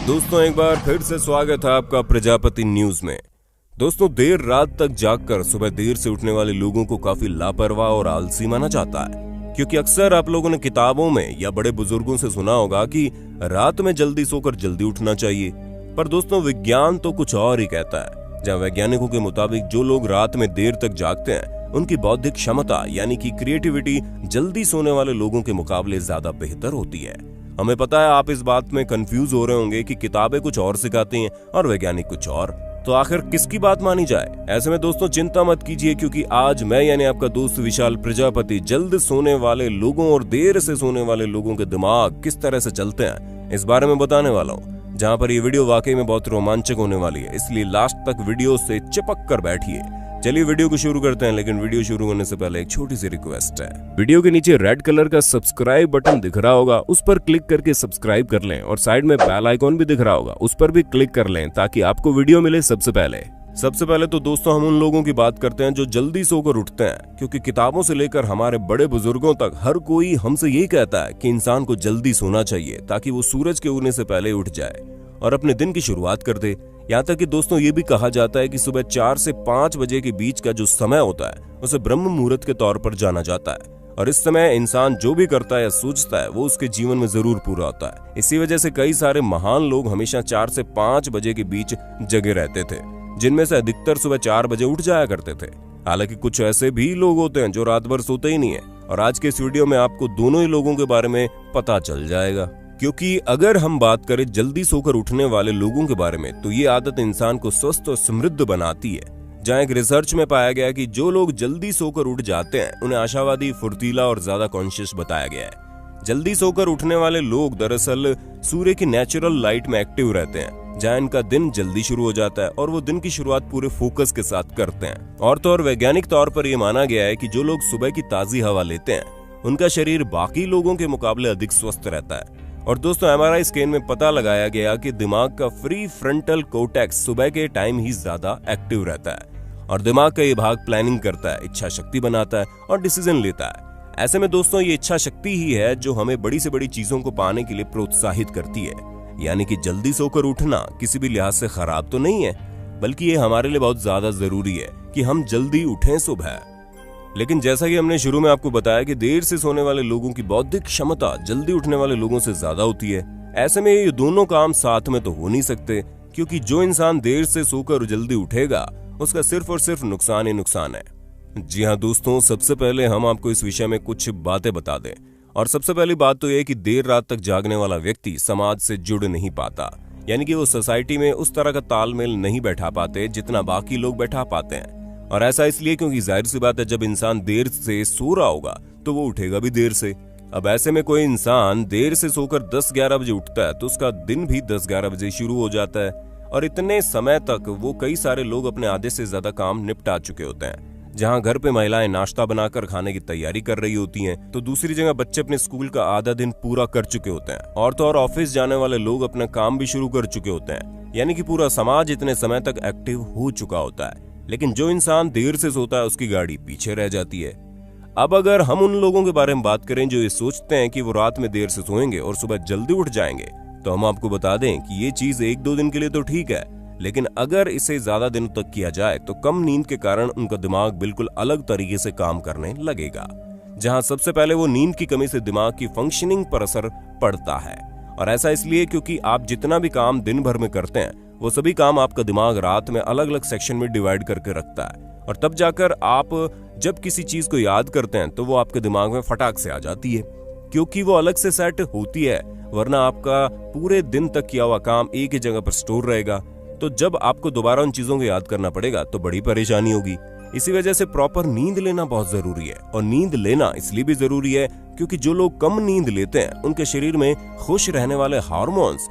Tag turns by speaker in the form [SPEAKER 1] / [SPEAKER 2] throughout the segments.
[SPEAKER 1] दोस्तों एक बार फिर से स्वागत है आपका प्रजापति न्यूज में। दोस्तों देर रात तक जागकर सुबह देर से उठने वाले लोगों को काफी लापरवाह और आलसी माना जाता है, क्योंकि अक्सर आप लोगों ने किताबों में या बड़े बुजुर्गों से सुना होगा कि रात में जल्दी सोकर जल्दी उठना चाहिए। पर दोस्तों विज्ञान तो कुछ और ही कहता है, जहाँ वैज्ञानिकों के मुताबिक जो लोग रात में देर तक जागते हैं उनकी बौद्धिक क्षमता यानी कि क्रिएटिविटी जल्दी सोने वाले लोगों के मुकाबले ज्यादा बेहतर होती है। हमें पता है आप इस बात में कंफ्यूज हो रहे होंगे कि किताबें कुछ और सिखाती हैं और वैज्ञानिक कुछ और, तो आखिर किसकी बात मानी जाए। ऐसे में दोस्तों चिंता मत कीजिए, क्योंकि आज मैं यानी आपका दोस्त विशाल प्रजापति जल्द सोने वाले लोगों और देर से सोने वाले लोगों के दिमाग किस तरह से चलते हैं इस बारे में बताने वाला हूँ। जहाँ पर ये वीडियो वाकई में बहुत रोमांचक होने वाली है, इसलिए लास्ट तक वीडियो से चिपक कर बैठिए। चलिए वीडियो को शुरू करते हैं, लेकिन वीडियो शुरू होने से पहले एक छोटी सी रिक्वेस्ट है। वीडियो के नीचे रेड कलर का सब्सक्राइब बटन दिख रहा होगा, उस पर क्लिक करके सब्सक्राइब कर लें, और साइड में बेल आइकॉन भी दिख रहा होगा, उस पर भी क्लिक कर लें ताकि आपको वीडियो मिले सबसे पहले। सबसे पहले तो दोस्तों हम उन लोगों की बात करते हैं जो जल्दी सोकर उठते हैं, क्योंकि किताबों से लेकर हमारे बड़े बुजुर्गों तक हर कोई हमसे यही कहता है कि इंसान को जल्दी सोना चाहिए ताकि वो सूरज के उगने से पहले उठ जाए और अपने दिन की शुरुआत कर दे। यहाँ तक कि दोस्तों ये भी कहा जाता है कि सुबह 4 से 5 बजे के बीच का जो समय होता है उसे ब्रह्म मुहूर्त के तौर पर जाना जाता है, और इस समय इंसान जो भी करता है या सोचता है वो उसके जीवन में जरूर पूरा होता है। इसी वजह से कई सारे महान लोग हमेशा 4 से 5 बजे के बीच जगे रहते थे, जिनमें से अधिकतर सुबह 4 बजे उठ जाया करते थे। हालांकि कुछ ऐसे भी लोग होते हैं जो रात भर सोते ही नहीं है, और आज के इस वीडियो में आपको दोनों ही लोगों के बारे में पता चल जाएगा। क्योंकि अगर हम बात करें जल्दी सोकर उठने वाले लोगों के बारे में, तो ये आदत इंसान को स्वस्थ और समृद्ध बनाती है। जहां एक रिसर्च में पाया गया कि जो लोग जल्दी सोकर उठ जाते हैं उन्हें आशावादी, फुर्तीला और ज्यादा कॉन्शियस बताया गया है। जल्दी सोकर उठने वाले लोग दरअसल सूर्य की नेचुरल लाइट में एक्टिव रहते हैं, जहां इनका दिन जल्दी शुरू हो जाता है और वो दिन की शुरुआत पूरे फोकस के साथ करते हैं। और तो और वैज्ञानिक तौर पर यह माना गया है कि जो लोग सुबह की ताजी हवा लेते हैं उनका शरीर बाकी लोगों के मुकाबले अधिक स्वस्थ रहता है। और दोस्तों एमआरआई स्कैन में पता लगाया गया कि दिमाग का प्री फ्रंटल कोर्टेक्स सुबह के टाइम ही ज्यादा एक्टिव रहता है, और दिमाग का ये भाग प्लानिंग करता है, इच्छा शक्ति बनाता है और डिसीजन लेता है। ऐसे में दोस्तों ये इच्छा शक्ति ही है जो हमें बड़ी से बड़ी चीजों को पाने के लिए प्रोत्साहित करती है। यानी कि जल्दी सोकर उठना किसी भी लिहाज से खराब तो नहीं है, बल्कि ये हमारे लिए बहुत ज्यादा जरूरी है कि हम जल्दी उठें सुबह। लेकिन जैसा कि हमने शुरू में आपको बताया कि देर से सोने वाले लोगों की बौद्धिक क्षमता जल्दी उठने वाले लोगों से ज्यादा होती है। ऐसे में ये दोनों काम साथ में तो हो नहीं सकते, क्योंकि जो इंसान देर से सोकर जल्दी उठेगा उसका सिर्फ और सिर्फ नुकसान ही नुकसान है। जी हाँ दोस्तों, सबसे पहले हम आपको इस विषय में कुछ बातें बता दें। और सबसे पहली बात तो यह कि देर रात तक जागने वाला व्यक्ति समाज से जुड़ नहीं पाता, यानी कि वो सोसाइटी में उस तरह का तालमेल नहीं बैठा पाते जितना बाकी लोग बैठा पाते हैं। और ऐसा इसलिए क्योंकि जाहिर सी बात है, जब इंसान देर से सो रहा होगा तो वो उठेगा भी देर से। अब ऐसे में कोई इंसान देर से सोकर 10-11 बजे उठता है तो उसका दिन भी 10-11 बजे शुरू हो जाता है, और इतने समय तक वो कई सारे लोग अपने आधे से ज्यादा काम निपटा चुके होते हैं। जहां घर पे महिलाएं नाश्ता बनाकर खाने की तैयारी कर रही होती हैं, तो दूसरी जगह बच्चे अपने स्कूल का आधा दिन पूरा कर चुके होते हैं, और तो और ऑफिस जाने वाले लोग अपना काम भी शुरू कर चुके होते हैं। यानी कि पूरा समाज इतने समय तक एक्टिव हो चुका होता है, लेकिन जो इंसान देर से सोता है उसकी गाड़ी पीछे रह जाती है। अब अगर हम उन लोगों के बारे में बात करें जो ये सोचते हैं कि वो रात में देर से सोएंगे और सुबह जल्दी उठ जाएंगे, तो हम आपको बता दें कि ये चीज 1-2 दिन के लिए तो ठीक है, लेकिन अगर इसे ज्यादा दिनों तक किया जाए तो कम नींद के कारण उनका दिमाग बिल्कुल अलग तरीके से काम करने लगेगा। जहां सबसे पहले वो नींद की कमी से दिमाग की फंक्शनिंग पर असर पड़ता है, और ऐसा इसलिए क्योंकि आप जितना भी काम दिन भर में करते हैं वो सभी काम आपका दिमाग रात में अलग अलग सेक्शन में डिवाइड करके रखता है, और तब जाकर आप जब किसी चीज को याद करते हैं तो वो आपके दिमाग में फटाक से आ जाती है, क्योंकि वो अलग से सेट होती है। वरना आपका पूरे दिन तक किया हुआ काम एक ही जगह पर स्टोर रहेगा, तो जब आपको दोबारा उन चीजों को याद करना पड़ेगा तो बड़ी परेशानी होगी। इसी वजह से प्रॉपर नींद लेना बहुत जरूरी है, और नींद लेना इसलिए भी जरूरी है क्योंकि जो लोग कम नींद लेते हैं उनके शरीर में खुश रहने वाले हार्मोन्स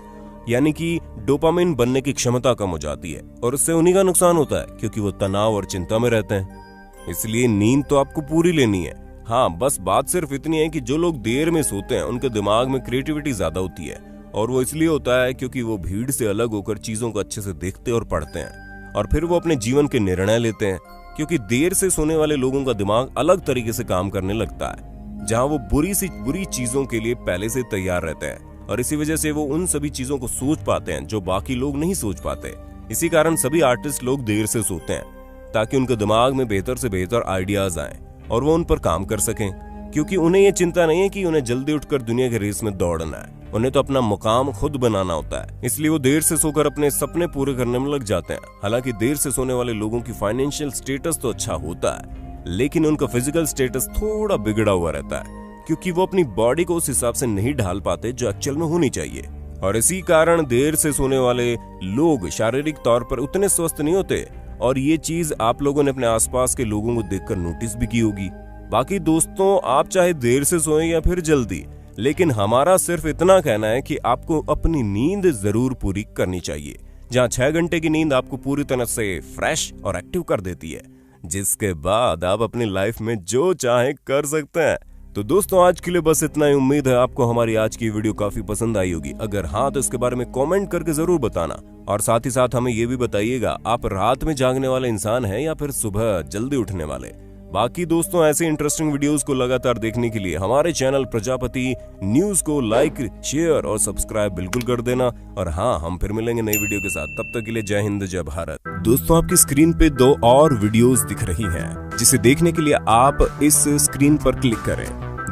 [SPEAKER 1] यानी कि डोपामिन बनने की क्षमता कम हो जाती है, और उससे उन्हीं का नुकसान होता है क्योंकि वो तनाव और चिंता में रहते हैं। इसलिए नींद तो आपको पूरी लेनी है। हाँ, बस बात सिर्फ इतनी है कि जो लोग देर में सोते हैं उनके दिमाग में क्रिएटिविटी ज्यादा होती है, और वो इसलिए होता है क्योंकि वो भीड़ से अलग होकर चीजों को अच्छे से देखते और पढ़ते हैं, और फिर वो अपने जीवन के निर्णय लेते हैं। क्योंकि देर से सोने वाले लोगों का दिमाग अलग तरीके से काम करने लगता है, जहां वो बुरी चीजों के लिए पहले से तैयार रहते हैं, और इसी वजह से वो उन सभी चीजों को सोच पाते हैं जो बाकी लोग नहीं सोच पाते। इसी कारण सभी आर्टिस्ट लोग देर से सोते हैं ताकि उनके दिमाग में बेहतर से बेहतर आइडियाज आएं और वो उन पर काम कर सकें, क्योंकि उन्हें ये चिंता नहीं है कि उन्हें जल्दी उठकर दुनिया के रेस में दौड़ना है। उन्हें तो अपना मुकाम खुद बनाना होता है, इसलिए वो देर से सोकर अपने सपने पूरे करने में लग जाते हैं। हालांकि देर से सोने वाले लोगों की फाइनेंशियल स्टेटस तो अच्छा होता है, लेकिन उनका फिजिकल स्टेटस थोड़ा बिगड़ा हुआ रहता है, क्योंकि वो अपनी बॉडी को उस हिसाब से नहीं ढाल पाते जो एक्चुअल में होनी चाहिए। और इसी कारण देर से सोने वाले लोग शारीरिक तौर पर उतने स्वस्थ नहीं होते। और ये चीज आप लोगों ने अपने आसपास के लोगों को देखकर नोटिस भी की होगी। बाकी दोस्तों, आप चाहे देर से सोएं या फिर जल्दी, लेकिन हमारा सिर्फ इतना कहना है कि आपको अपनी नींद जरूर पूरी करनी चाहिए। जहां 6 घंटे की नींद आपको पूरी तरह से फ्रेश और एक्टिव कर देती है, जिसके बाद आप अपनी लाइफ में जो चाहे कर सकते हैं। तो दोस्तों, आज के लिए बस इतना ही। उम्मीद है आपको हमारी आज की वीडियो काफी पसंद आई होगी। अगर हाँ, तो इसके बारे में कमेंट करके जरूर बताना, और साथ ही साथ हमें ये भी बताइएगा आप रात में जागने वाले इंसान हैं या फिर सुबह जल्दी उठने वाले। बाकी दोस्तों, ऐसे इंटरेस्टिंग वीडियोस को लगातार देखने के लिए हमारे चैनल प्रजापति न्यूज को लाइक, शेयर और सब्सक्राइब बिल्कुल कर देना। और हाँ, हम फिर मिलेंगे नई वीडियो के साथ। तब तक के लिए जय हिंद, जय भारत। दोस्तों, आपकी स्क्रीन पे 2 और वीडियोस दिख रही हैं, जिसे देखने के लिए आप इस स्क्रीन पर क्लिक करें।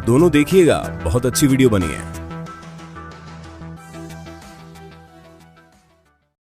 [SPEAKER 1] दोनों देखिएगा, बहुत अच्छी वीडियो बनी है।